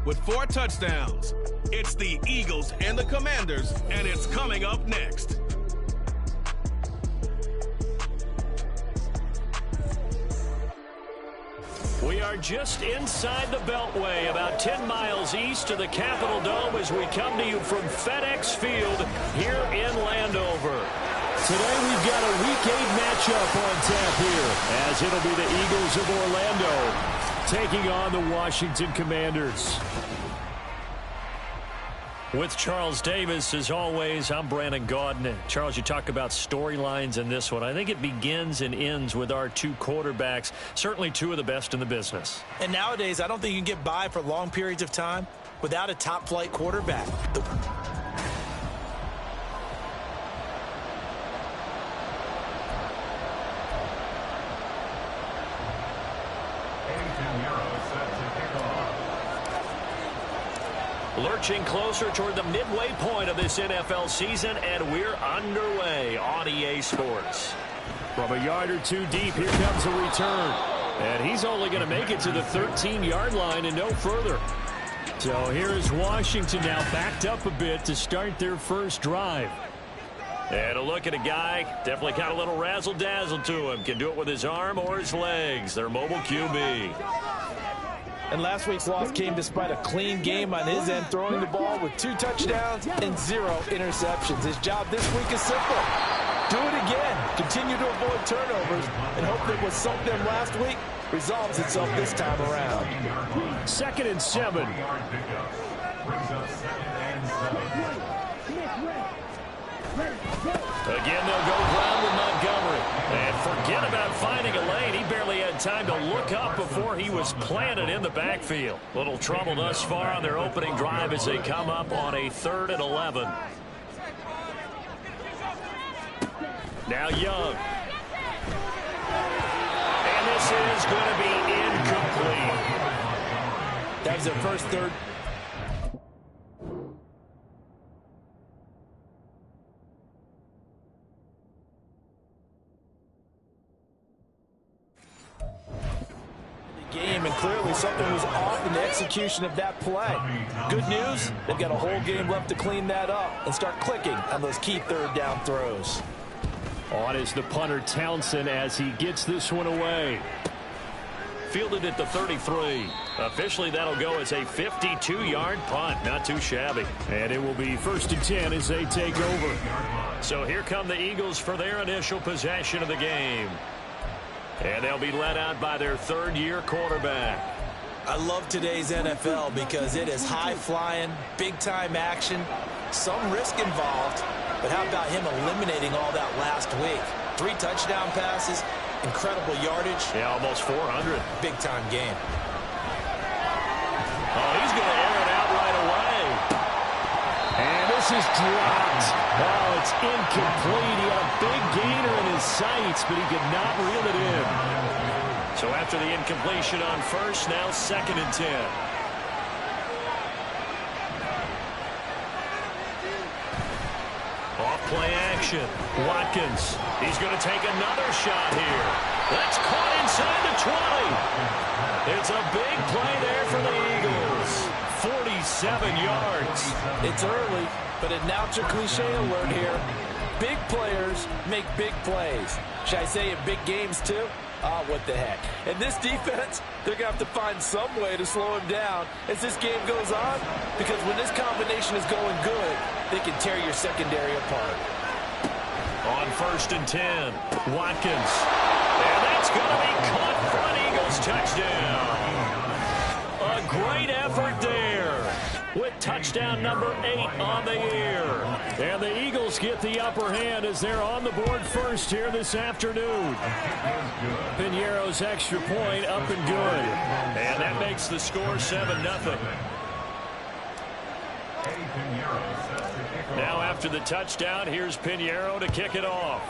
with 4 touchdowns. It's the Eagles and the Commanders, and it's coming up next. We are just inside the Beltway, about 10 miles east of the Capitol Dome as we come to you from FedEx Field here in Landover. Today we've got a Week 8 matchup on tap here, as it'll be the Eagles of Orlando taking on the Washington Commanders. With Charles Davis, as always, I'm Brandon Gaudin. Charles, you talk about storylines in this one. I think it begins and ends with our 2 quarterbacks, certainly 2 of the best in the business. And nowadays, I don't think you can get by for long periods of time without a top-flight quarterback. Lurching closer toward the midway point of this NFL season, and we're underway on EA Sports. From a yard or 2 deep, here comes a return. And he's only going to make it to the 13-yard line and no further. So here's Washington now backed up a bit to start their first drive. And a look at a guy, definitely got a little razzle-dazzle to him. Can do it with his arm or his legs. Their mobile QB. And last week's loss came despite a clean game on his end, throwing the ball with 2 touchdowns and 0 interceptions. His job this week is simple. Do it again. Continue to avoid turnovers and hope that what sunk them last week resolves itself this time around. 2nd and 7. Again, they'll go ground with Montgomery. And forget about finding a lane. He barely had time to look up before he was planted in the backfield. Little trouble thus far on their opening drive as they come up on a 3rd and 11. Now Young. And this is going to be incomplete. That was their first third. Game, and clearly something was off in the execution of that play. Good news, they've got a whole game left to clean that up and start clicking on those key 3rd down throws. On is the punter Townsend as he gets this one away. Fielded at the 33. Officially, that'll go as a 52-yard punt. Not too shabby. And it will be 1st and 10 as they take over. So here come the Eagles for their initial possession of the game. And they'll be led out by their 3rd-year quarterback. I love today's NFL because it is high-flying, big-time action, some risk involved. But how about him eliminating all that last week? 3 touchdown passes, incredible yardage. Yeah, almost 400. Big-time game. Oh, he's going to air it out right away. And this is dropped. Oh, it's incomplete. He had a big gainer in his sights, but he could not reel it in. So after the incompletion on 1st, now 2nd and 10. Off play action. Watkins. He's going to take another shot here. That's caught inside the 20. It's a big play there for the Eagles. 47 yards. It's early, but announcer cliche alert here. Big players make big plays. Should I say in big games too? Oh, what the heck. And this defense, they're going to have to find some way to slow him down as this game goes on, because when this combination is going good, they can tear your secondary apart. On 1st and 10, Watkins. And that's going to be caught for an Eagles touchdown. A great effort there with touchdown number 8 on the year. And the Eagles get the upper hand as they're on the board first here this afternoon. Piñeiro's extra point up and good. And that makes the score 7-0. Now after the touchdown, here's Piñeiro to kick it off.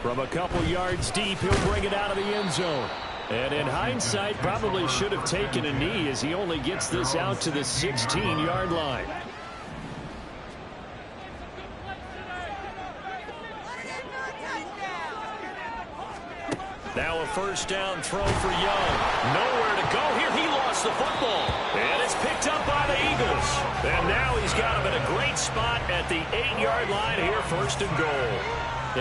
From a couple yards deep, he'll bring it out of the end zone. And in hindsight, probably should have taken a knee as he only gets this out to the 16-yard line. Now a 1st down throw for Young. Nowhere spot at the 8-yard line here, first and goal.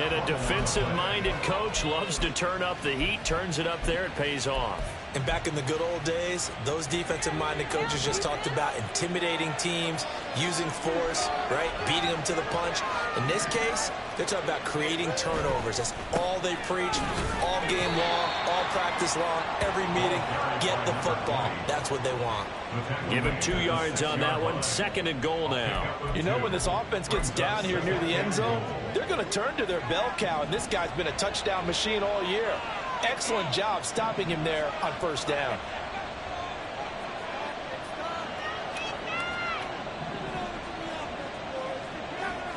And a defensive-minded coach loves to turn up the heat, turns it up there, it pays off. And back in the good old days, those defensive-minded coaches just talked about intimidating teams, using force, right, beating them to the punch. In this case, they're talking about creating turnovers. That's all they preach, all game long, all practice long, every meeting. Get the football. That's what they want. Give him 2 yards on that one. Second and goal now. You know, when this offense gets down here near the end zone, they're going to turn to their bell cow, and this guy's been a touchdown machine all year. Excellent job stopping him there on first down.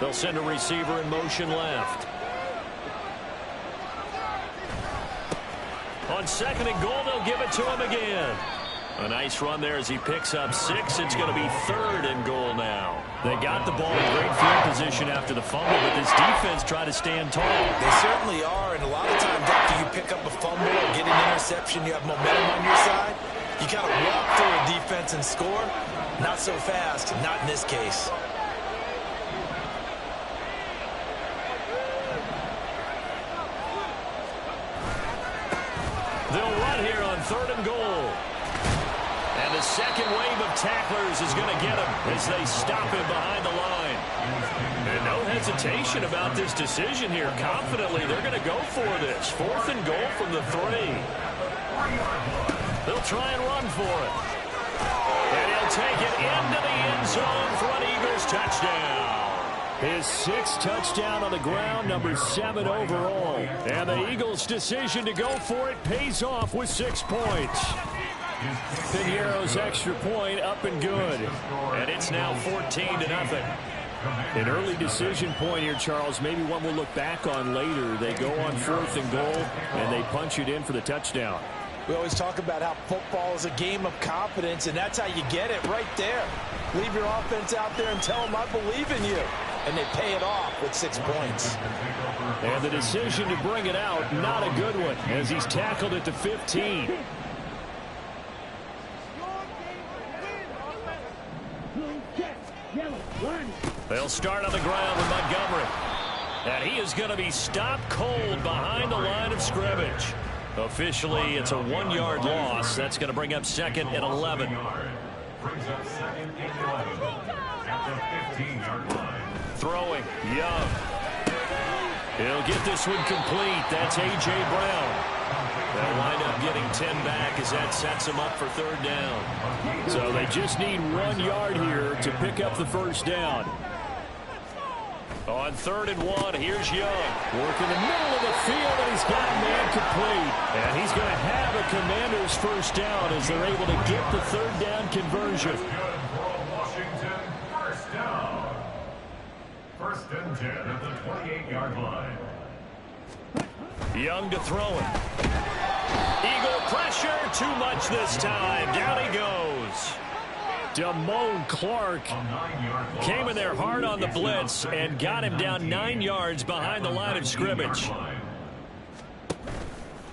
They'll send a receiver in motion left. On second and goal, they'll give it to him again. A nice run there as he picks up 6. It's going to be third and goal now. They got the ball in great field position after the fumble, but this defense tried to stand tall. They certainly are, and a lot of times after you pick up a fumble or get an interception, you have momentum on your side. You got to walk through a defense and score. Not so fast, not in this case. They'll run here on third and goal. And the second wave of tacklers is going to get him as they stop him behind the line. And no hesitation about this decision here. Confidently, they're going to go for this. Fourth and goal from the 3. They'll try and run for it. And he'll take it into the end zone for an Eagles touchdown. His 6th touchdown on the ground, number 7 overall. And the Eagles' decision to go for it pays off with 6 points. Piñeiro's extra point up and good. And it's now 14-0. An early decision point here, Charles. Maybe one we'll look back on later. They go on 4th and goal, and they punch it in for the touchdown. We always talk about how football is a game of confidence, and that's how you get it right there. Leave your offense out there and tell them I believe in you. And they pay it off with 6 points. And the decision to bring it out, not a good one, as he's tackled at the 15. They'll start on the ground with Montgomery. And he is going to be stopped cold behind the line of scrimmage. Officially, it's a 1-yard loss. That's going to bring up second and 11. Throwing, Young. He'll get this one complete. That's A.J. Brown. They'll wind up getting 10 back as that sets them up for third down. So they just need 1 yard here to pick up the first down. On third and 1, here's Young. Working the middle of the field, and he's got a man complete. And he's going to have a Commander's first down as they're able to get the third down conversion. Washington, first down. First and 10 at the 28-yard line. Young to throw it. Eagle pressure, too much this time. Down he goes. Damone Clark came in there hard on the blitz and got him down 9 yards behind the line of scrimmage.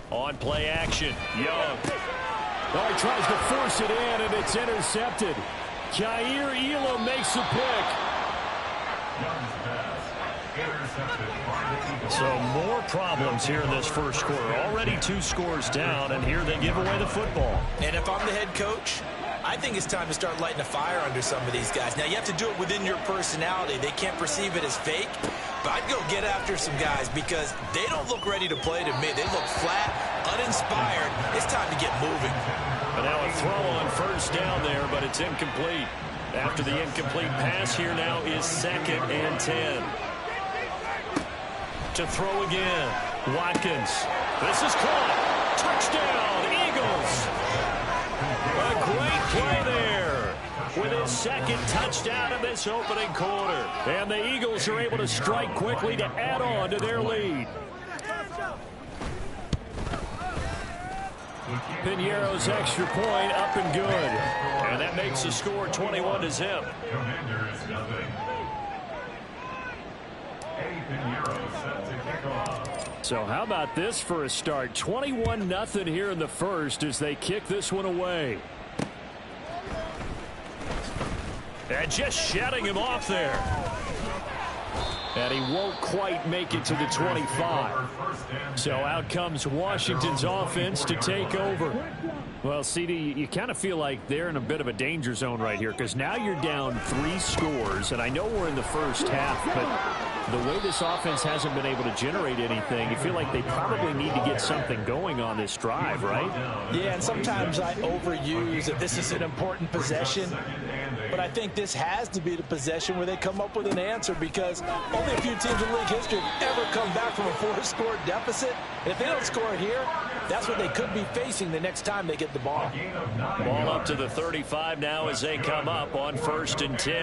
On play action, Young. Oh, he tries to force it in, and it's intercepted. Jair Elam makes the pick. So more problems here in this first quarter. Already 2 scores down, and here they give away the football. And if I'm the head coach, I think it's time to start lighting a fire under some of these guys. Now, you have to do it within your personality. They can't perceive it as fake. But I'd go get after some guys because they don't look ready to play to me. They look flat, uninspired. It's time to get moving. But now a throw on first down there, but it's incomplete. After the incomplete pass, here now is second and 10. To throw again, Watkins. This is caught. Touchdown, Eagles. A great play there with his second touchdown of this opening quarter. And the Eagles are able to strike quickly to add on to their lead. Piñeiro's extra point up and good. And that makes the score 21-0. Commanders nothing. Eddie Piñeiro set to kick off. So how about this for a start? 21-0 here in the first as they kick this one away. And just shutting him off there. And he won't quite make it to the 25. So out comes Washington's offense to take over. Well, CD, you kind of feel like they're in a bit of a danger zone right here because now you're down 3 scores, and I know we're in the first half, but the way this offense hasn't been able to generate anything, you feel like they probably need to get something going on this drive, right? Yeah, and sometimes I overuse that this is an important possession, but I think this has to be the possession where they come up with an answer because only a few teams in league history have ever come back from a 4-score deficit. And if they don't score here, that's what they could be facing the next time they get the ball. Ball up to the 35 now as they come up on 1st and 10.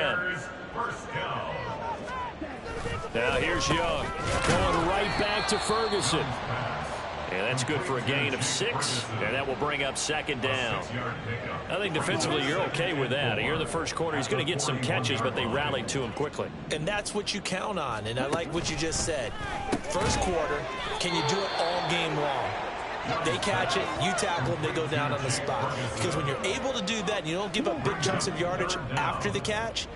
Now here's Young. Going right back to Ferguson. And that's good for a gain of 6, and that will bring up 2nd down. I think defensively you're okay with that. Here in the first quarter, he's going to get some catches, but they rallied to him quickly. And that's what you count on, and I like what you just said. First quarter, can you do it all game long? They catch it, you tackle them, they go down on the spot. Because when you're able to do that and you don't give up big chunks of yardage after the catch,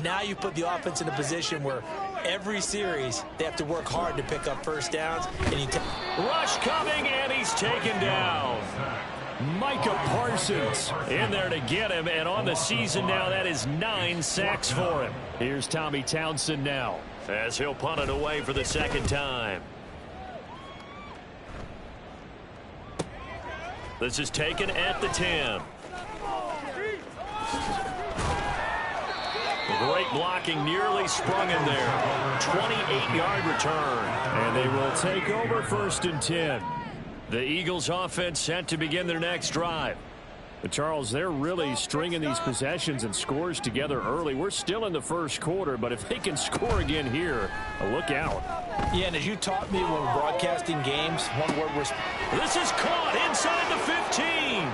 now you put the offense in a position where every series they have to work hard to pick up first downs. And you rush coming, and he's taken down. Micah Parsons in there to get him, and on the season now, that is 9 sacks for him. Here's Tommy Townsend now as he'll punt it away for the 2nd time. This is taken at the 10. Great blocking, nearly sprung him there. 28-yard return. And they will take over 1st and 10. The Eagles offense set to begin their next drive. But Charles, they're really stringing these possessions and scores together early. We're still in the first quarter, but if they can score again here, look out. Yeah, and as you taught me when broadcasting games, one word was... This is caught inside the 15.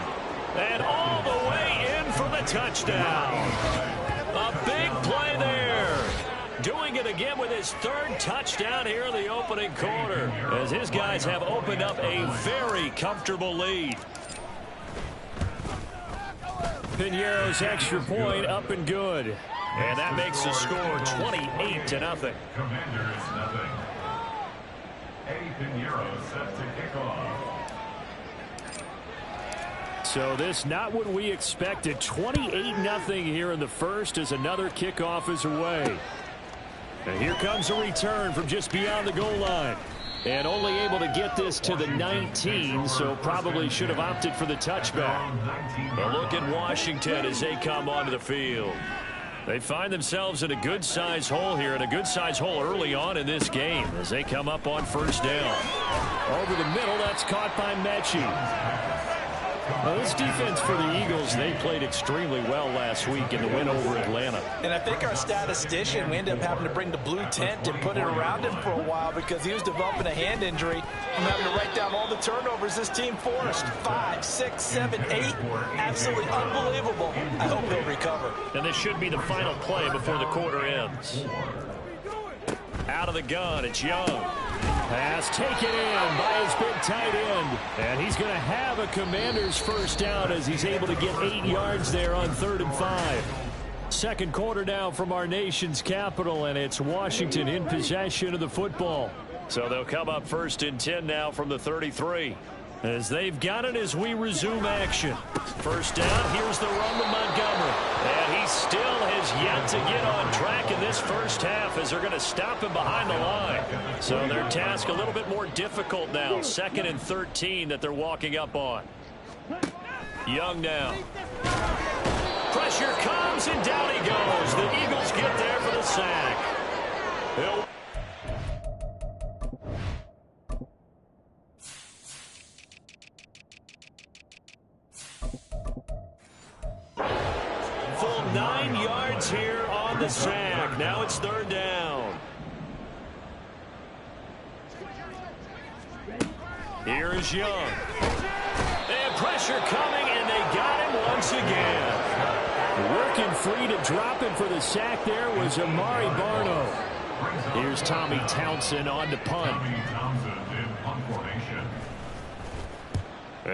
And all the way in for the touchdown. A big play there. Doing it again with his 3rd touchdown here in the opening quarter, as his guys have opened up a very comfortable lead. Piñeiro's extra point up and good. And that makes the score 28-0. Commanders nothing. Eddie Piñeiro set to kick off. So this not what we expected. 28-0 here in the first as another kickoff is away. And here comes a return from just beyond the goal line. And only able to get this to the 19, so probably should have opted for the touchback. A look at Washington as they come onto the field. They find themselves in a good-sized hole here, and a good-sized hole early on in this game as they come up on 1st down. Over the middle, that's caught by Mechie. Well, this defense for the Eagles, they played extremely well last week in the win over Atlanta. And I think our statistician, we ended up having to bring the blue tent and put it around him for a while because he was developing a hand injury. I'm having to write down all the turnovers this team forced. 5, 6, 7, 8. Absolutely unbelievable. I hope he'll recover. And this should be the final play before the quarter ends. Out of the gun, it's Young. Pass taken in by his big tight end. And he's going to have a Commanders first down as he's able to get 8 yards there on 3rd and 5. Second quarter now from our nation's capital, and it's Washington in possession of the football. So they'll come up 1st and 10 now from the 33. As they've got it as we resume action. First down, here's the run to Montgomery. And he still has yet to get on track in this first half as they're going to stop him behind the line. So their task a little bit more difficult now. 2nd and 13 that they're walking up on. Young now. Pressure comes and down he goes. The Eagles get there for the sack. Full 9 yards here on the sack. Now it's 3rd down. Here is Young. And pressure coming, and they got him once again. Working free to drop him for the sack there was Amari Barno. Here's Tommy Townsend on to punt.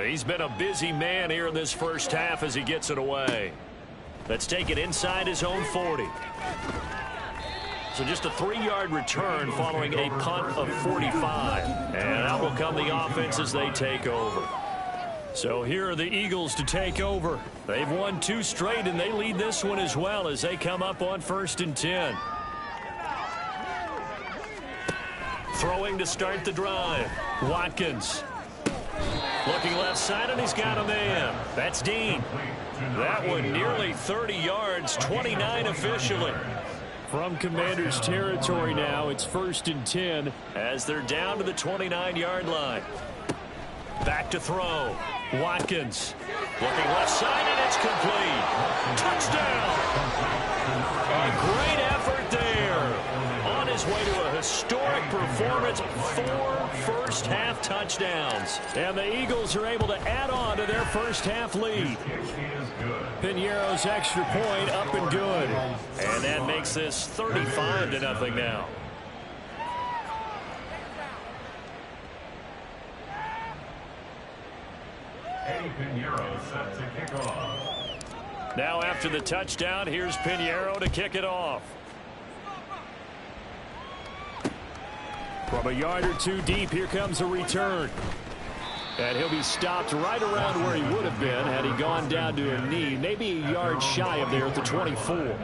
He's been a busy man here in this first half as he gets it away. Let's take it inside his own 40. So just a 3-yard return following a punt of 45. And out will come the offense as they take over. So here are the Eagles to take over. They've won 2 straight, and they lead this one as well as they come up on 1st and 10. Throwing to start the drive. Watkins. Looking left side, and he's got a man. That's Dean. That one nearly 30 yards, 29 officially. From Commanders territory now, it's 1st and 10 as they're down to the 29-yard line. Back to throw. Watkins looking left side, and it's complete. Touchdown. A great effort there. On his way to a historic performance, 4 first-half touchdowns. And the Eagles are able to add on to their first-half lead. Piñeiro's extra point up and good. And that makes this 35-0 now. Eddie Piñeiro set to kick off. Now after the touchdown, here's Piñeiro to kick it off. From a yard or 2 deep, here comes a return. And he'll be stopped right around where he would have been had he gone down to a knee, maybe a yard shy of there at the 24.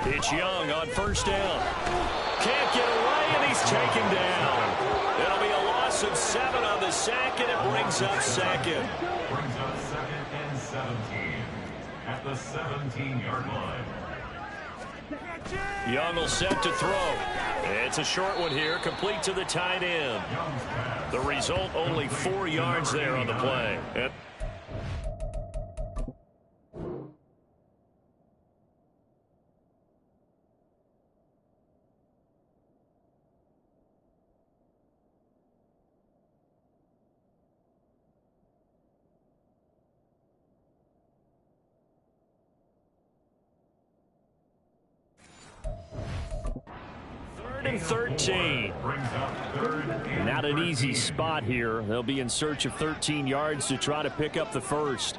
It's Young on 1st down. Can't get away, and he's taken down. It'll be a loss of 7 on the sack, and it brings up 2nd. Brings up 2nd and 17 at the 17-yard line. Young will set to throw. It's a short one here, complete to the tight end. The result, only 4 yards there on the play. And 13. Not an easy spot here. They'll be in search of 13 yards to try to pick up the first.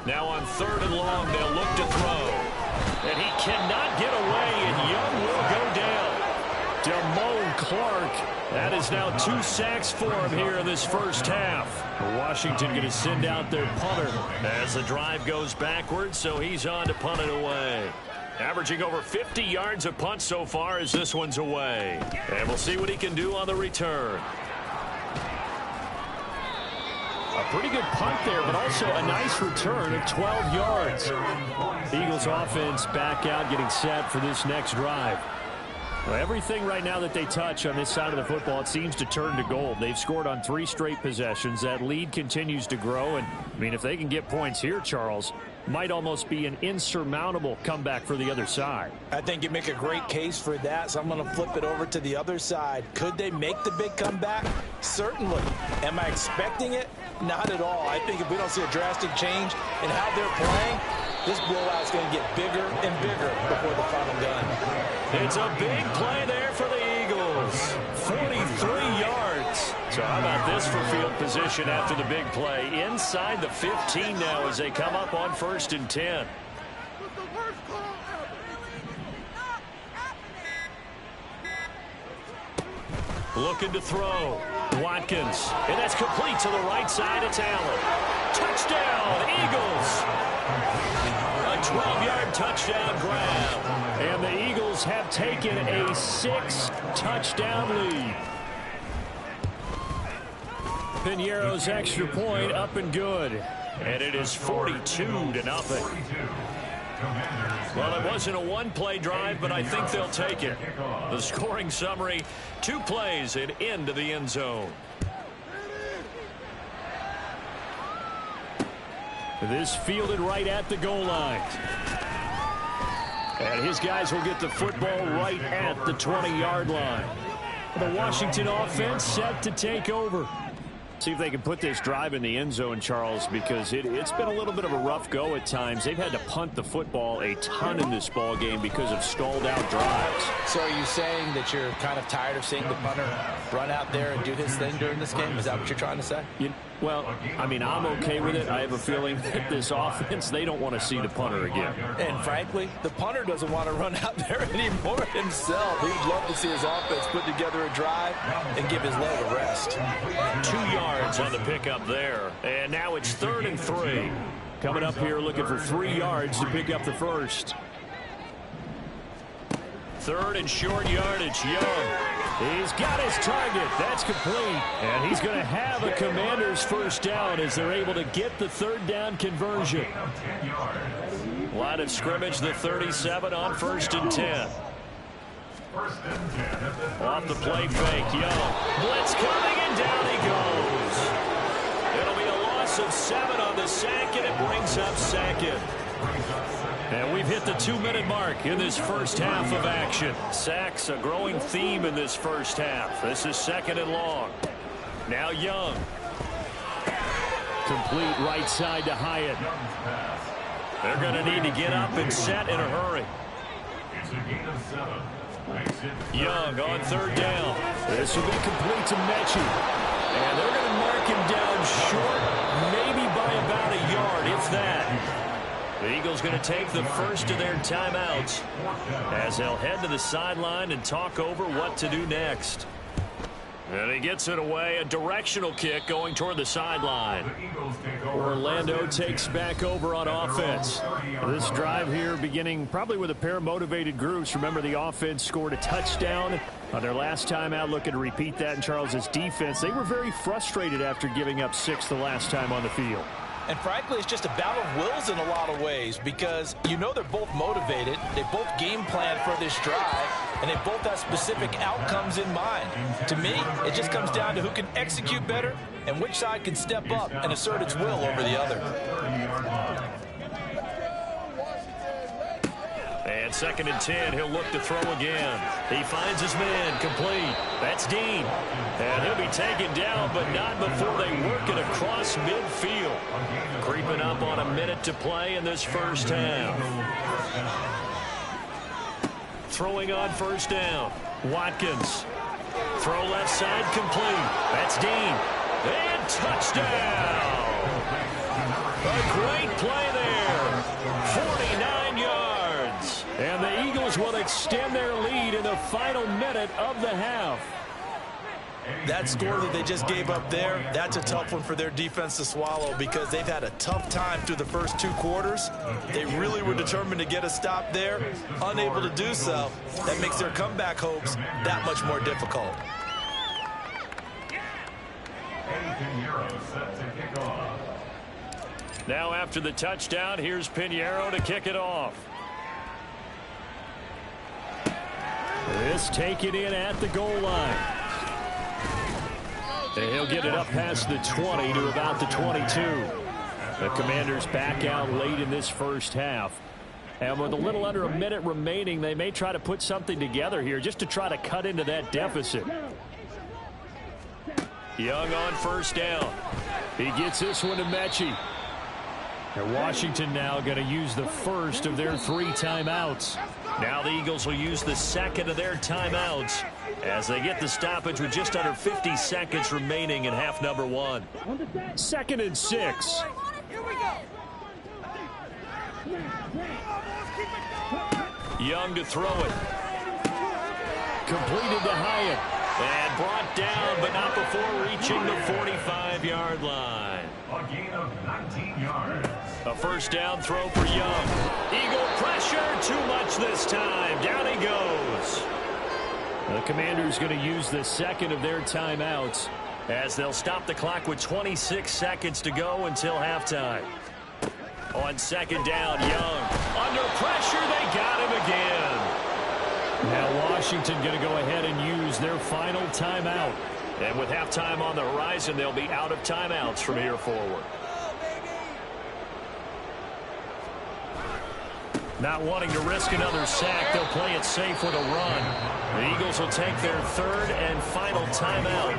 Now on 3rd and long, they'll look to throw. And he cannot get away, and Young will go down. Damone Clark. That is now 2 sacks for him here in this first half. Washington going to send out their punter as the drive goes backwards, so he's on to punt it away. Averaging over 50 yards a punt so far as this one's away. And we'll see what he can do on the return. A pretty good punt there, but also a nice return of 12 yards. Eagles offense back out, getting set for this next drive. Well, everything right now that they touch on this side of the football, it seems to turn to gold. They've scored on 3 straight possessions. That lead continues to grow. And, I mean, if they can get points here, Charles, might almost be an insurmountable comeback for the other side. I think you make a great case for that, so I'm going to flip it over to the other side. Could they make the big comeback? Certainly. Am I expecting it? Not at all. I think if we don't see a drastic change in how they're playing, this blowout is going to get bigger and bigger before the final gun. It's a big play there for the Eagles. 43 yards. So how about this for field position after the big play? Inside the 15 now as they come up on 1st and 10. Looking to throw. Watkins. And that's complete to the right side. It's Allen. Touchdown, Eagles. A 12-yard touchdown grab. And the Eagles have taken a 6-touchdown lead. Piñeiro's extra point up and good. And it is 42-0. Well, it wasn't a one-play drive, but I think they'll take it. The scoring summary, 2 plays and into the end zone. This fielded right at the goal line. And his guys will get the football right at the 20-yard line. The Washington offense set to take over. See if they can put this drive in the end zone, Charles, because it's been a little bit of a rough go at times. They've had to punt the football a ton in this ball game because of stalled out drives. So are you saying that you're kind of tired of seeing the punter run out there and do his thing during this game? Is that what you're trying to say? Well, I mean, I'm okay with it. I have a feeling that this offense, they don't want to see the punter again. And frankly, the punter doesn't want to run out there anymore himself. He'd love to see his offense put together a drive and give his leg a rest. 2 yards on the pickup there. And now it's 3rd and 3. Coming up here looking for 3 yards to pick up the first. 3rd and short yardage. Young. He's got his target. That's complete. And he's going to have a Commanders first down as they're able to get the 3rd down conversion. Line of scrimmage, the 37 on 1st and 10. Off the play fake. Young. Blitz coming, and down he goes. It'll be a loss of 7 on the sack, and it brings up 2nd. And we've hit the 2-minute mark in this first half of action. Sacks, a growing theme in this first half. This is 2nd and long. Now Young. Complete right side to Hyatt. They're going to need to get up and set in a hurry. Young on 3rd down. This will be complete to Mechie. And they're going to mark him down short, maybe by about a yard, if that. The Eagles going to take the first of their timeouts as they'll head to the sideline and talk over what to do next. And he gets it away, a directional kick going toward the sideline. Orlando takes back over on offense. This drive here beginning probably with a pair of motivated groups. Remember, the offense scored a touchdown on their last time out. Looking to repeat that in Charles's defense. They were very frustrated after giving up 6 the last time on the field. And frankly, it's just a battle of wills in a lot of ways because you know they're both motivated. They both game plan for this drive, and they both have specific outcomes in mind. To me, it just comes down to who can execute better and which side can step up and assert its will over the other. And 2nd and 10, he'll look to throw again. He finds his man, complete. That's Dean. And he'll be taken down, but not before they work it across midfield. Creeping up on a minute to play in this first half. Throwing on 1st down. Watkins. Throw left side, complete. That's Dean. And touchdown. A great play there. 49 yards. And the Eagles will extend their lead in the final minute of the half. That score that they just gave up there, that's a tough one for their defense to swallow because they've had a tough time through the first 2 quarters. They really were determined to get a stop there, unable to do so. That makes their comeback hopes that much more difficult. Now after the touchdown, here's Pinheiro to kick it off. This taken in at the goal line. And he'll get it up past the 20 to about the 22. The Commanders back out late in this first half. And with a little under a minute remaining, they may try to put something together here just to try to cut into that deficit. Young on 1st down. He gets this one to Mechie. And Washington now going to use the first of their 3 timeouts. Now the Eagles will use the 2nd of their timeouts as they get the stoppage with just under 50 seconds remaining in half number 1. 2nd and 6. Young to throw it. Completed to Hyatt. And brought down, but not before reaching the 45-yard line. A gain of 19 yards. A 1st down throw for Young. Eagle pressure, too much this time. Down he goes. The Commanders going to use the 2nd of their timeouts as they'll stop the clock with 26 seconds to go until halftime. On 2nd down, Young. Under pressure, they got him again. Now Washington going to go ahead and use their final timeout. And with halftime on the horizon, they'll be out of timeouts from here forward. Not wanting to risk another sack, they'll play it safe with a run. The Eagles will take their third and final timeout.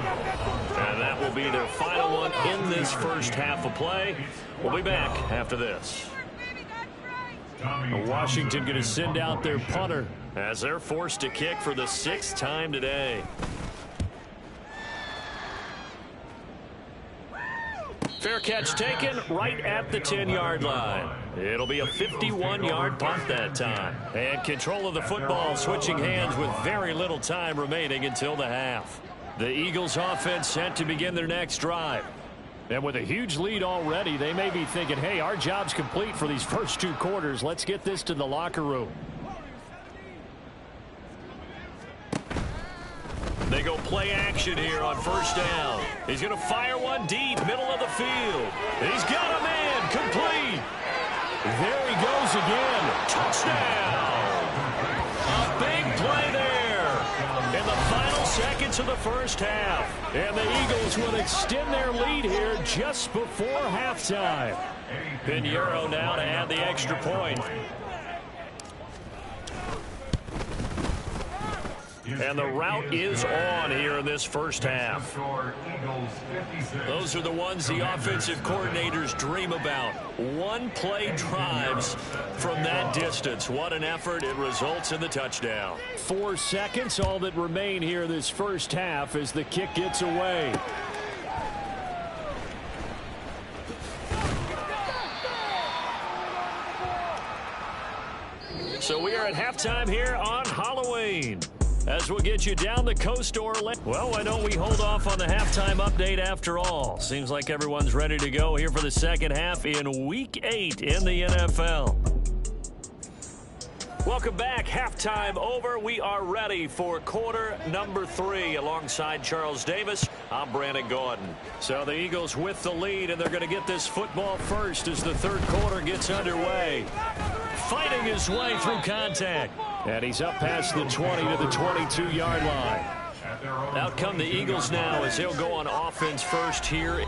And that will be their final one in this first half of play. We'll be back after this. Washington going to send out their punter as they're forced to kick for the 6th time today. Fair catch taken right at the 10-yard line. It'll be a 51-yard punt that time. And control of the football switching hands with very little time remaining until the half. The Eagles offense set to begin their next drive. And with a huge lead already, they may be thinking, hey, our job's complete for these first 2 quarters. Let's get this to the locker room. They go play action here on first down. He's going to fire one deep, middle of the field. He's got a man, complete. There he goes again. Touchdown. A big play there in the final seconds of the first half. And the Eagles will extend their lead here just before halftime. Pinheiro now to add the extra point. And the route is on here in this first half. Those are the ones the offensive coordinators dream about. One-play drives from that distance. What an effort. It results in the touchdown. 4 seconds, all that remain here this first half as the kick gets away. So we are at halftime here on Halloween. As we'll get you down the coast or well, why don't we hold off on the halftime update after all? Seems like everyone's ready to go here for the second half in Week 8 in the NFL. Welcome back. Halftime over. We are ready for quarter number 3 alongside Charles Davis. I'm Brandon Gordon. So the Eagles with the lead, and they're going to get this football first as the third quarter gets underway. Fighting his way through contact. And he's up past the 20 to the 22-yard line. Out come the Eagles now as they'll go on offense first here.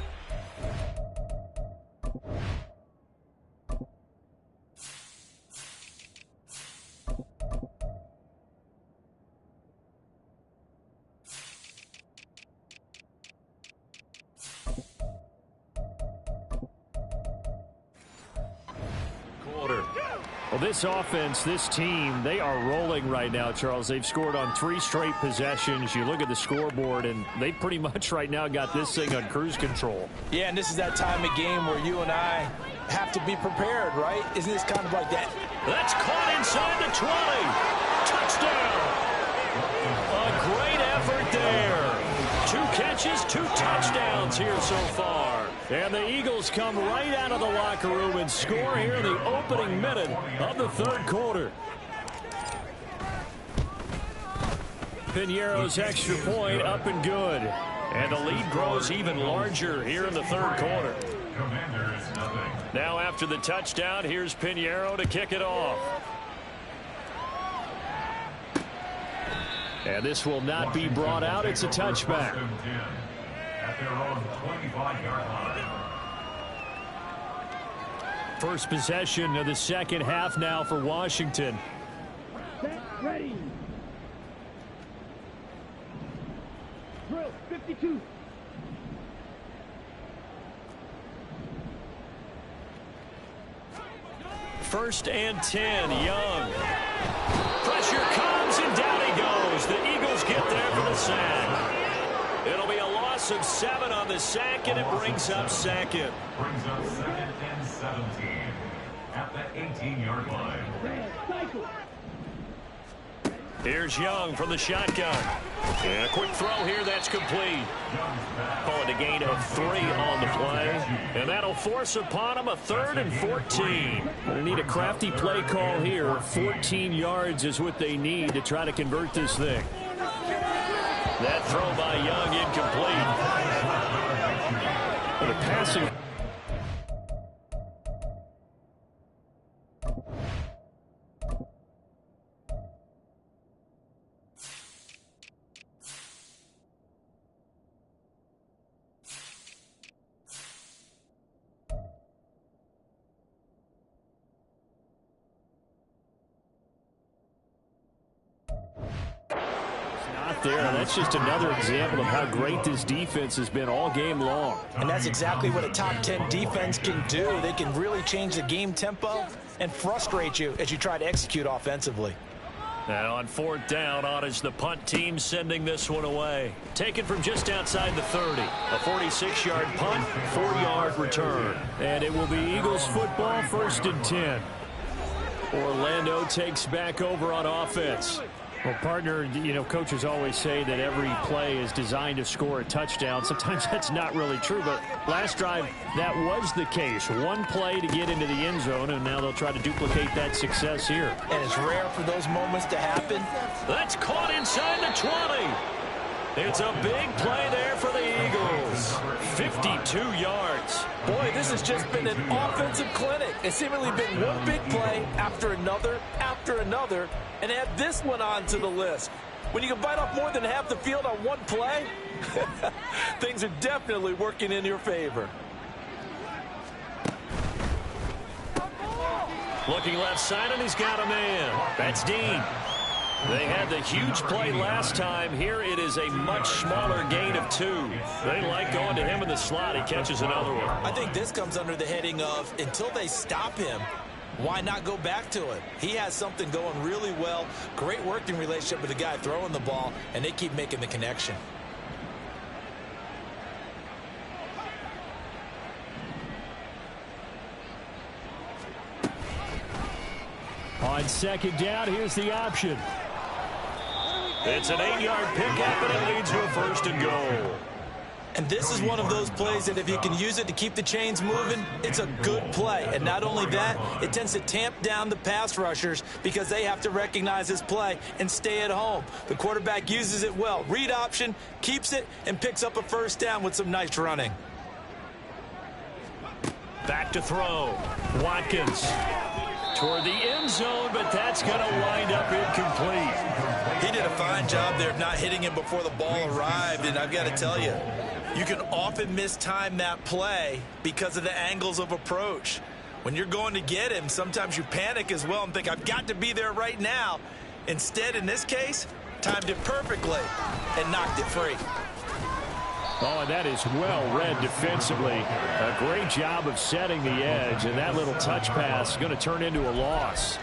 Well, this offense, this team, they are rolling right now, Charles. They've scored on 3 straight possessions. You look at the scoreboard, and they pretty much right now got this thing on cruise control. Yeah, and this is that time of game where you and I have to be prepared, right? Isn't this kind of like that? That's caught inside the 20. Touchdown. A great effort there. 2 catches, 2 touchdowns here so far. And the Eagles come right out of the locker room and score here in the opening minute of the third quarter. Pinheiro's extra point up and good. And the lead grows even larger here in the third quarter. Now after the touchdown, here's Pinheiro to kick it off. And this will not be brought out. It's a touchback. At their own 25-yard line. First possession of the second half now for Washington. Ready. Drill 52. First and 10, Young. Pressure comes and down he goes. The Eagles get there for the sack. It'll be a loss of 7 on the sack, and it brings up second. Brings up 2nd and 17 at the 18-yard line. Here's Young from the shotgun. And a quick throw here, that's complete. Call it a gain of 3 on the play. And that'll force upon him a 3rd and 14. They need a crafty play call here. 14 yards is what they need to try to convert this thing. That throw by Young incomplete. And the passing. there. And that's just another example of how great this defense has been all game long. And that's exactly what a top 10 defense can do. They can really change the game tempo and frustrate you as you try to execute offensively. And on fourth down, on is the punt team sending this one away. Taken from just outside the 30. A 46-yard punt, 4-yard return. And it will be Eagles football, 1st and 10. Orlando takes back over on offense. Well, partner, you know, coaches always say that every play is designed to score a touchdown. Sometimes that's not really true, but last drive, that was the case. One play to get into the end zone, and now they'll try to duplicate that success here. And it's rare for those moments to happen. That's caught inside the 20. It's a big play there for the Eagles. 52 yards. Boy, this has just been an offensive clinic. It's seemingly been one big play after another, and add this one on to the list. When you can bite off more than half the field on one play, things are definitely working in your favor. Looking left side, and he's got a man. That's Dean. They had the huge play last time. Here it is a much smaller gain of 2. They like going to him in the slot. He catches another one. I think this comes under the heading of until they stop him, why not go back to it? He has something going really well. Great working relationship with the guy throwing the ball, and they keep making the connection. On 2nd down, here's the option. It's an 8-yard pickup, and it leads to a 1st and goal. And this is one of those plays that if you can use it to keep the chains moving, it's a good play. And not only that, it tends to tamp down the pass rushers because they have to recognize this play and stay at home. The quarterback uses it well. Read option, keeps it, and picks up a 1st down with some nice running. Back to throw. Watkins toward the end zone, but that's going to wind up incomplete. He did a fine job there of not hitting him before the ball arrived, and I've got to tell you, you can often mistime that play because of the angles of approach. When you're going to get him, sometimes you panic as well and think, I've got to be there right now. Instead, in this case, timed it perfectly and knocked it free. Oh, and that is well read defensively. A great job of setting the edge, and that little touch pass is going to turn into a loss.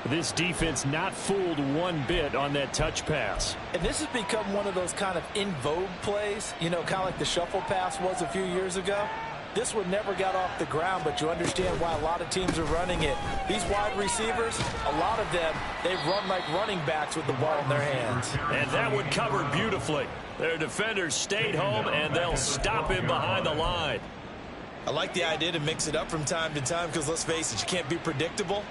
This defense not fooled one bit on that touch pass. And this has become one of those kind of in vogue plays, you know, kind of like the shuffle pass was a few years ago. This one never got off the ground, but you understand why a lot of teams are running it. These wide receivers, a lot of them, they run like running backs with the ball in their hands. And that one covered beautifully. Their defenders stayed home, and they'll stop him behind the line. I like the idea to mix it up from time to time because, let's face it, you can't be predictable.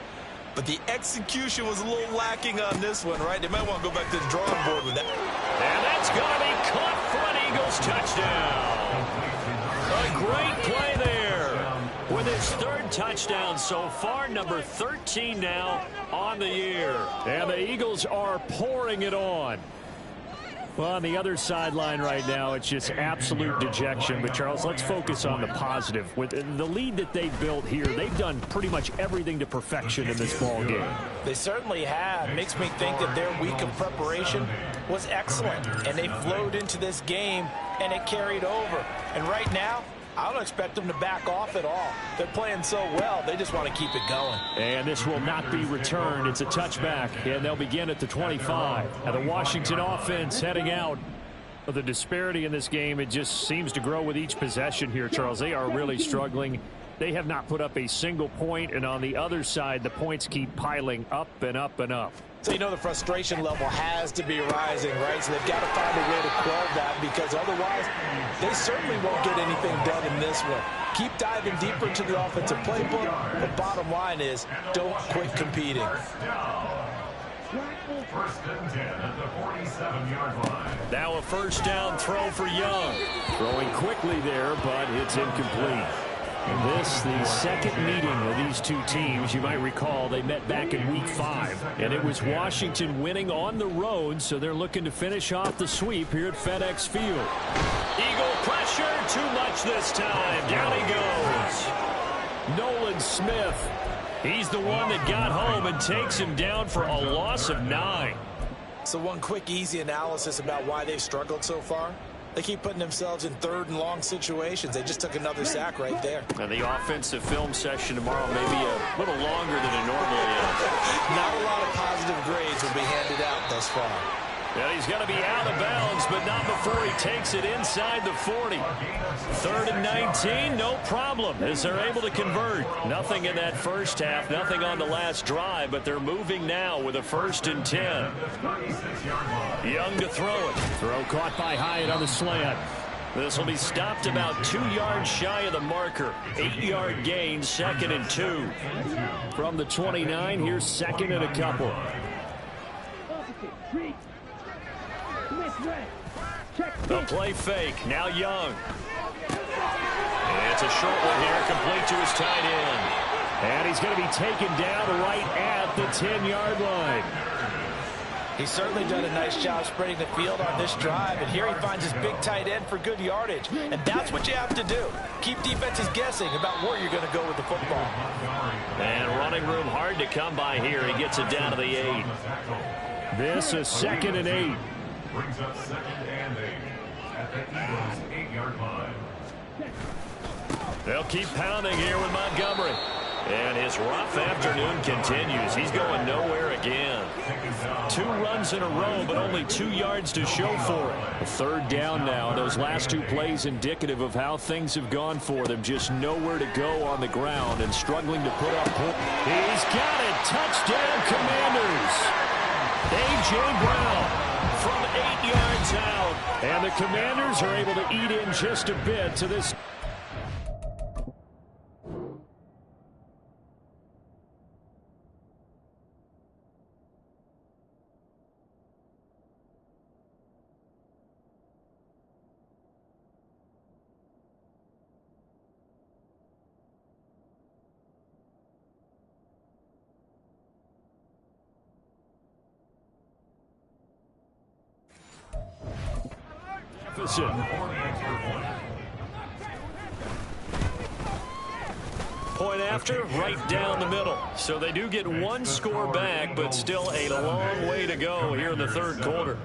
But the execution was a little lacking on this one, right? They might want to go back to the drawing board with that. And that's going to be caught for an Eagles touchdown. A great play there. With his 3rd touchdown so far, number 13 now on the year. And the Eagles are pouring it on. Well, on the other sideline right now, it's just absolute dejection. But, Charles, let's focus on the positive. With the lead that they've built here, they've done pretty much everything to perfection in this ball game. They certainly have. Makes me think that their week of preparation was excellent. And they flowed into this game, and it carried over. And right now, I don't expect them to back off at all. They're playing so well, they just want to keep it going. And this will not be returned. It's a touchback, and they'll begin at the 25. And the Washington offense heading out. The disparity in this game, it just seems to grow with each possession here, Charles. They are really struggling. They have not put up a single point, and on the other side, the points keep piling up and up and up. So you know the frustration level has to be rising, right? So they've got to find a way to quell that because otherwise they certainly won't get anything done in this one. Keep diving deeper into the offensive playbook. The bottom line is don't quit competing. 1st and 10 at the 47-yard line. Now a 1st down throw for Young. Throwing quickly there, but it's incomplete. And this, the second meeting of these two teams. You might recall they met back in week 5. And it was Washington winning on the road, so they're looking to finish off the sweep here at FedEx Field. Eagle pressure, too much this time. Down he goes. Nolan Smith. He's the one that got home and takes him down for a loss of 9. So one quick, easy analysis about why they've struggled so far. They keep putting themselves in third and long situations. They just took another sack right there. And the offensive film session tomorrow may be a little longer than it normally is. Not a lot of positive grades will be handed out thus far. And he's going to be out of bounds, but not before he takes it inside the 40. 3rd and 19, no problem, as they're able to convert. Nothing in that first half, nothing on the last drive, but they're moving now with a 1st and 10. Young to throw it. Throw caught by Hyatt on the slant. This will be stopped about 2 yards shy of the marker. 8-yard gain, 2nd and 2. From the 29, here's 2nd and a couple. The play fake, now Young. It's a short one here, complete to his tight end. And he's going to be taken down right at the 10-yard line. He's certainly done a nice job spreading the field on this drive, and here he finds his big tight end for good yardage. And that's what you have to do. Keep defenses guessing about where you're going to go with the football. And running room hard to come by here. He gets it down to the 8. This is 2nd and 8. Brings up 2nd and 8 at the Eagles' 8-yard line. They'll keep pounding here with Montgomery. And his rough afternoon continues. He's going nowhere again. 2 runs in a row, but only 2 yards to show for it. A 3rd down now. Those last 2 plays indicative of how things have gone for them. Just nowhere to go on the ground and struggling to put up points. He's got it. Touchdown, Commanders. A.J. Brown from 8 yards out. And the Commanders are able to eat in just a bit to this. Point after, right down the middle. So they do get 1 score back, but still a long way to go here in the 3rd quarter.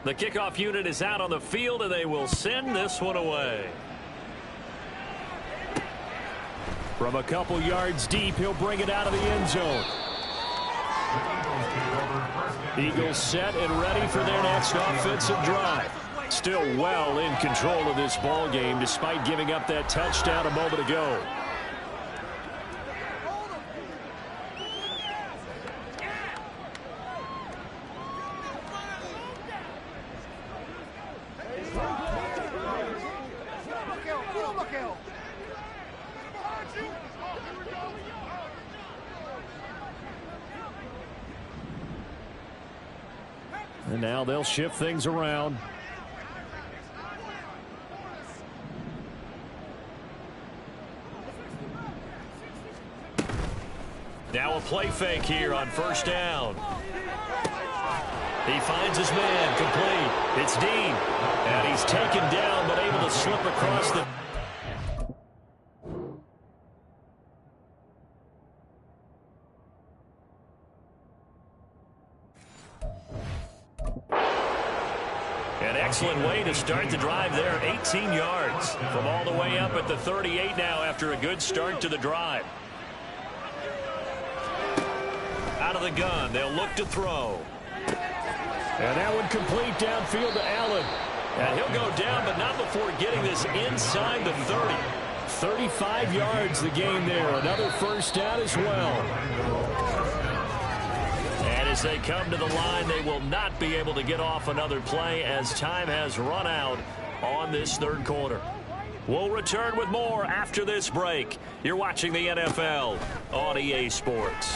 The kickoff unit is out on the field, and they will send this one away. From a couple yards deep, he'll bring it out of the end zone. Eagles set and ready for their next offensive drive. Still well in control of this ball game despite giving up that touchdown a moment ago. And now they'll shift things around. Now a play fake here on 1st down. He finds his man, complete. It's Dean. And he's taken down, but able to slip across the... An excellent way to start the drive there. 18 yards from all the way up at the 38 now after a good start to the drive. Out of the gun, they'll look to throw. And that one complete downfield to Allen. And he'll go down, but not before getting this inside the 30. 35 yards the gain there. Another 1st down as well. And as they come to the line, they will not be able to get off another play as time has run out on this 3rd quarter. We'll return with more after this break. You're watching the NFL on EA Sports.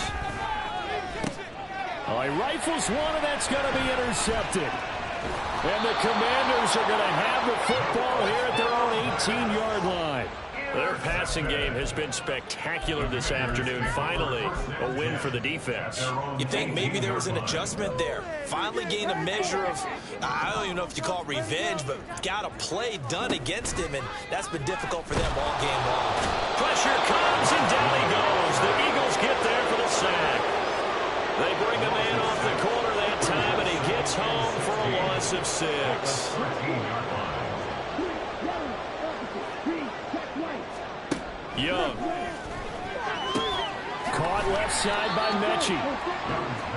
He rifles one, and that's going to be intercepted. And the Commanders are going to have the football here at their own 18-yard line. Their passing game has been spectacular this afternoon. Finally, a win for the defense. You think maybe there was an adjustment there. Finally gained a measure of, I don't even know if you call it revenge, but got a play done against him, and that's been difficult for them all game long. Pressure comes, and down he goes. The Eagles get there for the sack. They bring a man off the corner that time, and It's home for a loss of 6. Young. Caught left side by Mechie.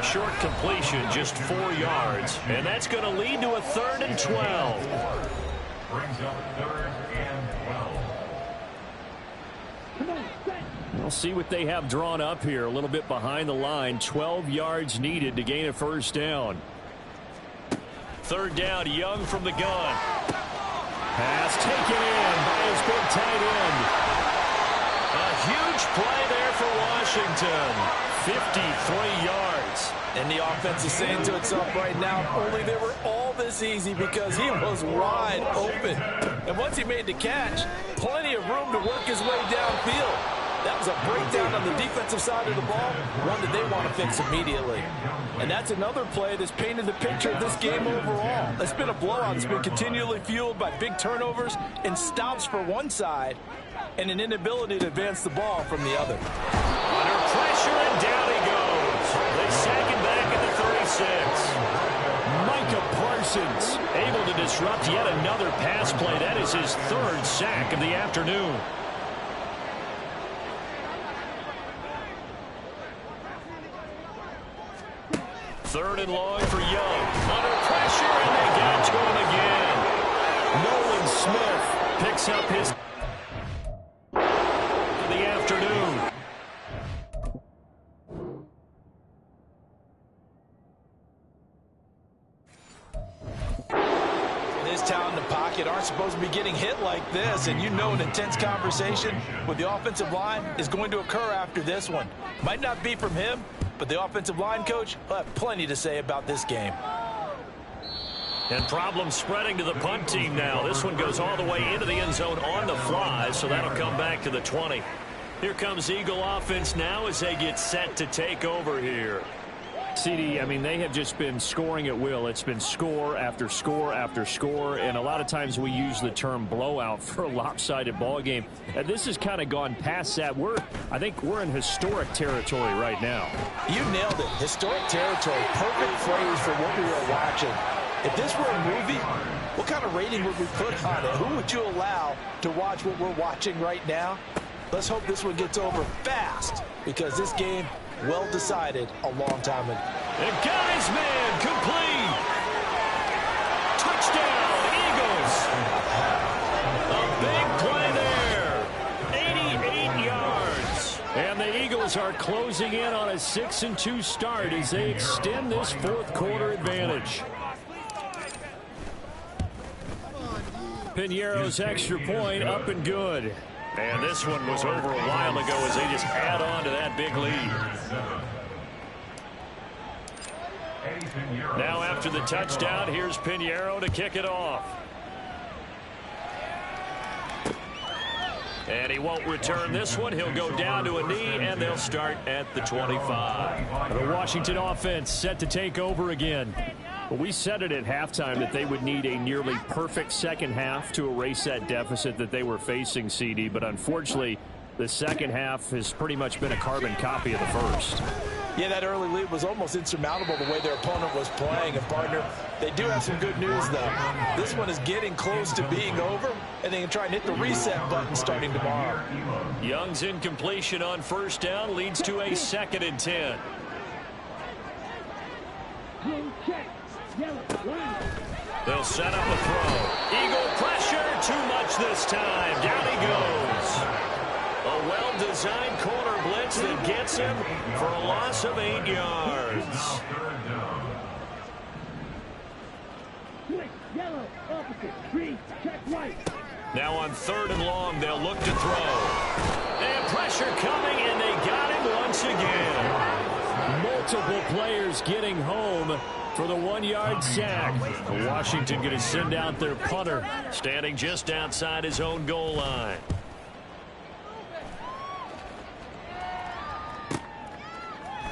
Short completion, just 4 yards. And that's going to lead to a 3rd and 12. Brings up 3rd and 12. We'll see what they have drawn up here. A little bit behind the line. 12 yards needed to gain a first down. 3rd down, Young from the gun. Pass taken in by his big tight end. A huge play there for Washington. 53 yards. And the offense is saying to itself right now, only they were all this easy because he was wide open. And once he made the catch, plenty of room to work his way downfield. That was a breakdown on the defensive side of the ball, one that they want to fix immediately. And that's another play that's painted the picture of this game overall. It's been a blowout. It's been continually fueled by big turnovers and stops for one side and an inability to advance the ball from the other. Under pressure, and down he goes. They sack him back at the 36. Micah Parsons Able to disrupt yet another pass play. That is his 3rd sack of the afternoon. Third and long for Young. Under pressure, and they get to him again. Nolan Smith Picks up his the afternoon. This talent in the pocket aren't supposed to be getting hit like this, and you know an intense conversation with the offensive line is going to occur after this one. Might not be from him, but the offensive line coach will have plenty to say about this game. And problems spreading to the punt team now. This one goes all the way into the end zone on the fly, so that'll come back to the 20. Here comes Eagle offense now as they get set to take over here. CD, I mean, they have just been scoring at will. It's been score after score after score, and a lot of times we use the term blowout for a lopsided ball game. And this has kind of gone past that. I think we're in historic territory right now. You nailed it. Historic territory. Perfect phrase for what we were watching. If this were a movie, what kind of rating would we put on it? Who would you allow to watch what we're watching right now? Let's hope this one gets over fast, because this game, well decided a long time ago. And guy's man complete. Touchdown, Eagles. A big play there. 88 yards. And the Eagles are closing in on a 6-2 start as they extend this 4th quarter advantage. Piñeiro's extra point up and good. And this one was over a while ago as they just add on to that big lead. Now after the touchdown, here's Piñeiro to kick it off. And he won't return this one. He'll go down to a knee, and they'll start at the 25. The Washington offense set to take over again. Well, we said it at halftime that they would need a nearly perfect second half to erase that deficit that they were facing, CD. But unfortunately, the second half has pretty much been a carbon copy of the first. Yeah, that early lead was almost insurmountable the way their opponent was playing. And, partner, they do have some good news, though. This one is getting close to being over, and they can try and hit the reset button starting tomorrow. Young's incompletion on first down leads to a 2nd and 10. They'll set up a throw. Eagle pressure, too much this time. Down he goes. A well-designed corner blitz that gets him for a loss of 8 yards. Now on 3rd and long, they'll look to throw. And pressure coming, and they got him once again. Multiple players getting home for the 1-yard sack. Washington going to send out their punter, standing just outside his own goal line.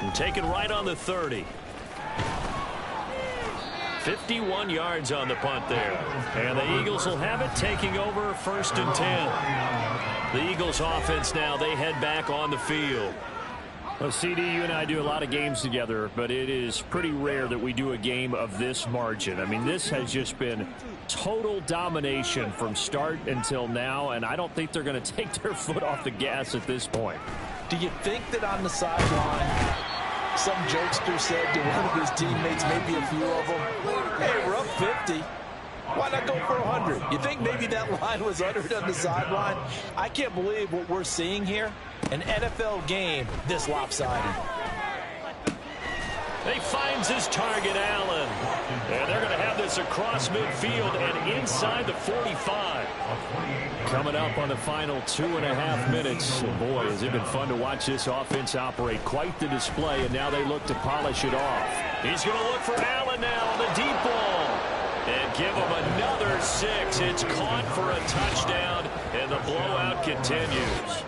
And taken right on the 30. 51 yards on the punt there. And the Eagles will have it, taking over 1st and 10. The Eagles offense now, they head back on the field. Well, CD, you and I do a lot of games together, but it is pretty rare that we do a game of this margin. I mean, this has just been total domination from start until now, and I don't think they're going to take their foot off the gas at this point. Do you think that on the sideline, some jokester said to one of his teammates, maybe a few of them, hey, we're up 50. Why not go for 100? You think maybe that line was uttered on the sideline? I can't believe what we're seeing here. An NFL game this lopsided. He finds his target, Allen. And they're going to have this across midfield and inside the 45. Coming up on the final 2.5 minutes. Boy, has it been fun to watch this offense operate. Quite the display, and now they look to polish it off. He's going to look for Allen now on the deep ball. And give him another 6. It's caught for a touchdown, and the blowout continues.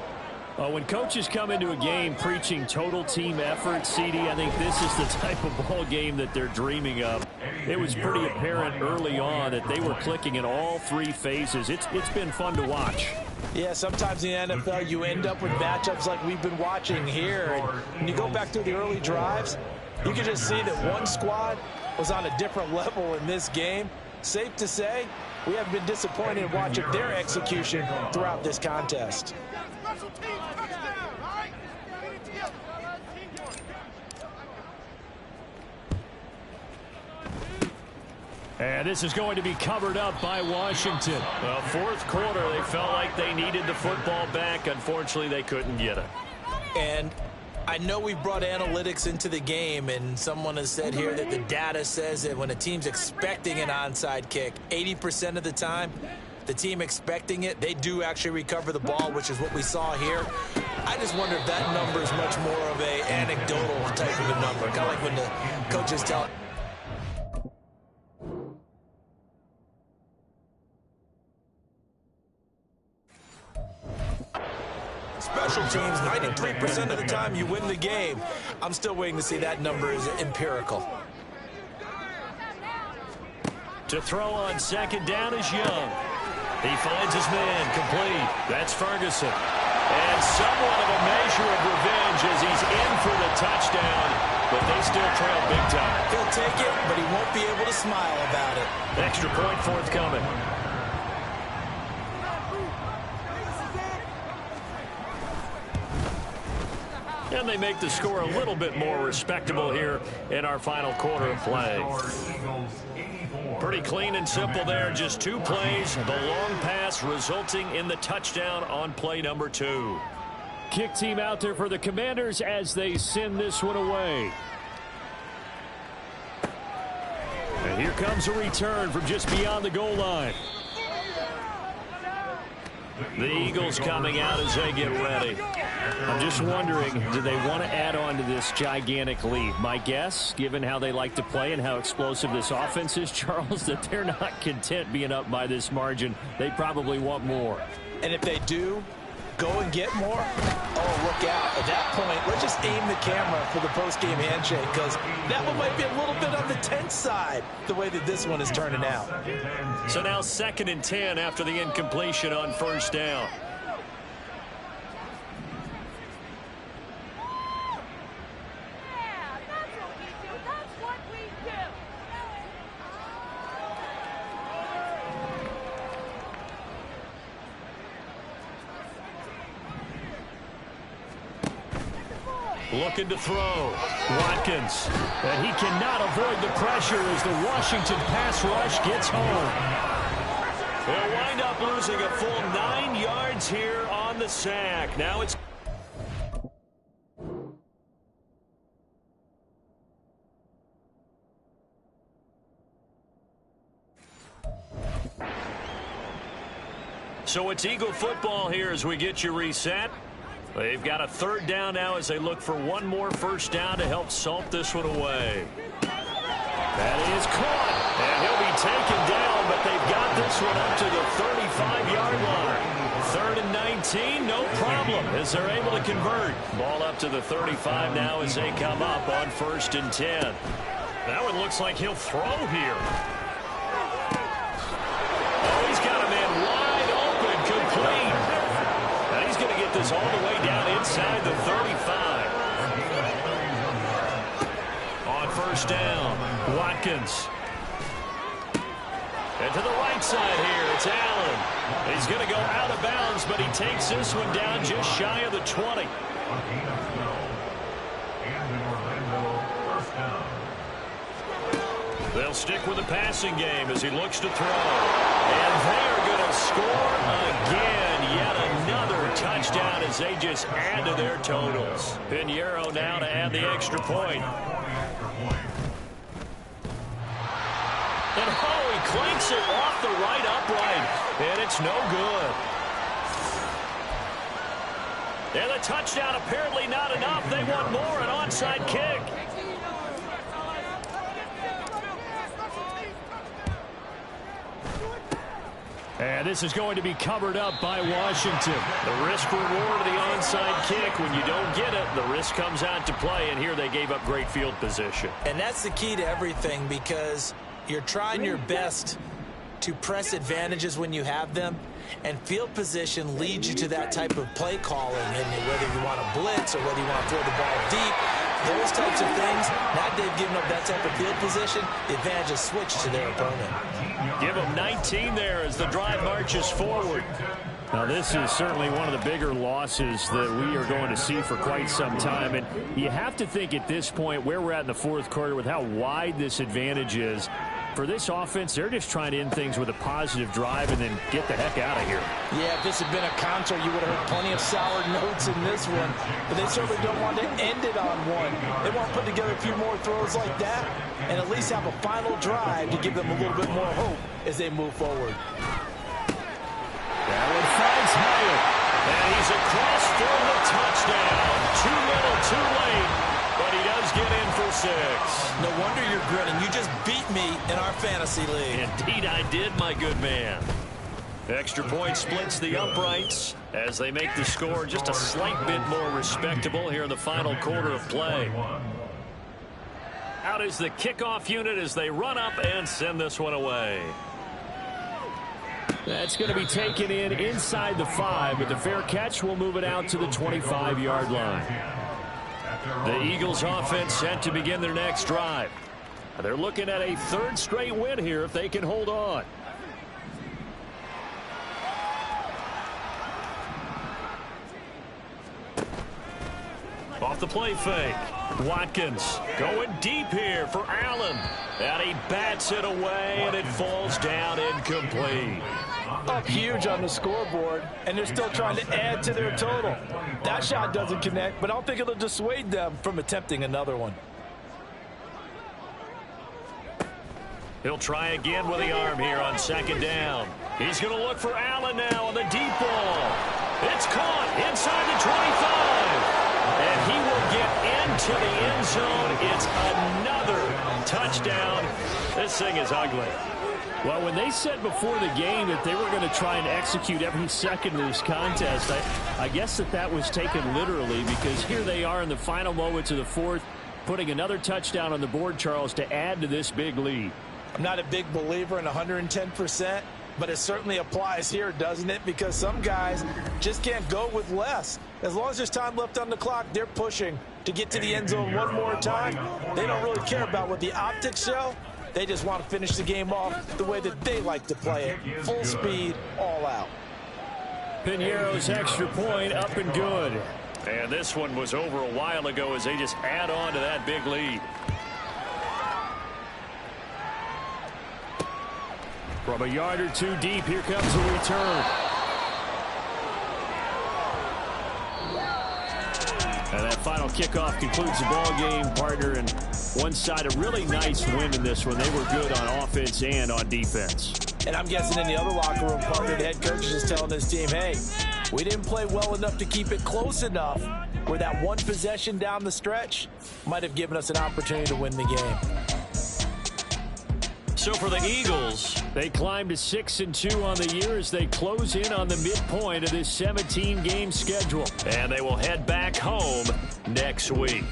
When coaches come into a game preaching total team effort, CD, I think this is the type of ball game that they're dreaming of. It was pretty apparent early on that they were clicking in all 3 phases. It's been fun to watch. Yeah, sometimes in the NFL you end up with matchups like we've been watching here. And when you go back through the early drives, you can just see that one squad was on a different level in this game. Safe to say, we have been disappointed in watching their execution throughout this contest. And this is going to be covered up by Washington. Well, fourth quarter, they felt like they needed the football back. Unfortunately, they couldn't get it. And I know we brought analytics into the game, and someone has said here that the data says that when a team's expecting an onside kick, 80% of the time, the team expecting it, they do actually recover the ball, which is what we saw here. I just wonder if that number is much more of a anecdotal type of a number, kind of like when the coaches tell. Special teams, 93% of the time you win the game. I'm still waiting to see that number is empirical. To throw on second down is Young. He finds his man complete. That's Ferguson. And somewhat of a measure of revenge as he's in for the touchdown, but they still trail big time. He'll take it, but he won't be able to smile about it. Extra point forthcoming. And they make the score a little bit more respectable here in our final quarter of play. Pretty clean and simple there. Just 2 plays. The long pass resulting in the touchdown on play number 2. Kick team out there for the Commanders as they send this one away. And here comes a return from just beyond the goal line. The Eagles coming out as they get ready. I'm just wondering, do they want to add on to this gigantic lead? My guess, given how they like to play and how explosive this offense is, Charles, that they're not content being up by this margin. They probably want more. And if they do go and get more, oh, look out. At that point, let's just aim the camera for the post-game handshake, because that one might be a little bit on the tense side, the way that this one is turning out. So now 2nd and 10 after the incompletion on first down. Looking to throw. Watkins. And he cannot avoid the pressure as the Washington pass rush gets home. They'll wind up losing a full 9 yards here on the sack. Now it's... So it's Eagle football here as we get you reset. They've got a 3rd down now as they look for one more first down to help salt this one away. That is caught, and he'll be taken down, but they've got this one up to the 35-yard line. 3rd and 19, no problem, as they're able to convert. Ball up to the 35 now as they come up on 1st and 10. That one looks like he'll throw here. Oh, he's got a man wide open, complete. Now he's going to get this all the way down inside the 35. first down. Watkins. And to the right side here, it's Allen. He's going to go out of bounds, but he takes this one down just shy of the 20. They'll stick with the passing game as he looks to throw. And they're going to score again. Yet another touchdown as they just add to their totals. Pinheiro now to add the extra point. And he clanks it off the right upright. And it's no good. And the touchdown apparently not enough. They want more, an onside kick. And this is going to be covered up by Washington. The risk-reward of the onside kick. When you don't get it, the risk comes out to play, and here they gave up great field position. And that's the key to everything, because you're trying your best to press advantages when you have them, and field position leads you to that type of play calling. And whether you want to blitz or whether you want to throw the ball deep, those types of things, now they've given up that type of field position, the advantage is switched to their opponent. Give them 19 there as the drive marches forward. Now, this is certainly one of the bigger losses that we are going to see for quite some time. And you have to think at this point where we're at in the fourth quarter with how wide this advantage is. For this offense, they're just trying to end things with a positive drive and then get the heck out of here. Yeah, if this had been a concert, you would have heard plenty of sour notes in this one. But they certainly don't want to end it on one. They want to put together a few more throws like that and at least have a final drive to give them a little bit more hope as they move forward. That one finds Hyatt. And he's across for the touchdown. Too little, too late. But he does get in for 6. No wonder you're grinning. You just beat me in our fantasy league. Indeed I did, my good man. Extra point splits the uprights as they make the score just a slight bit more respectable here in the final quarter of play. Out is the kickoff unit as they run up and send this one away. That's going to be taken in inside the 5, but the fair catch will move it out to the 25-yard line. The Eagles offense set to begin their next drive. They're looking at a third straight win here if they can hold on. Off the play fake. Watkins going deep here for Allen. And he bats it away, and it falls down incomplete. Up huge on the scoreboard, and they're still trying to add to their total. That shot doesn't connect, but I don't think it'll dissuade them from attempting another one. He'll try again with the arm here on second down. He's going to look for Allen now on the deep ball. It's caught inside the 25. And he will get into the end zone. It's another touchdown. This thing is ugly. Well, when they said before the game that they were going to try and execute every second of this contest, I guess that was taken literally, because here they are in the final moments of the fourth, putting another touchdown on the board, Charles, to add to this big lead. I'm not a big believer in 110%, but it certainly applies here, doesn't it? Because some guys just can't go with less. As long as there's time left on the clock, they're pushing to get to the end zone one more time. They don't really care about what the optics show. They just want to finish the game off the way that they like to play it. Full speed, all out. Pinheiro's extra point up and good. And this one was over a while ago as they just add on to that big lead. From a yard or two deep, here comes a return. And that final kickoff concludes the ball game, partner. And one side, a really nice win in this one. They were good on offense and on defense. And I'm guessing in the other locker room, partner, the head coach is just telling this team, hey, we didn't play well enough to keep it close enough where that one possession down the stretch might have given us an opportunity to win the game. So for the Eagles, they climb to 6-2 on the year as they close in on the midpoint of this 17-game schedule. And they will head back home next week.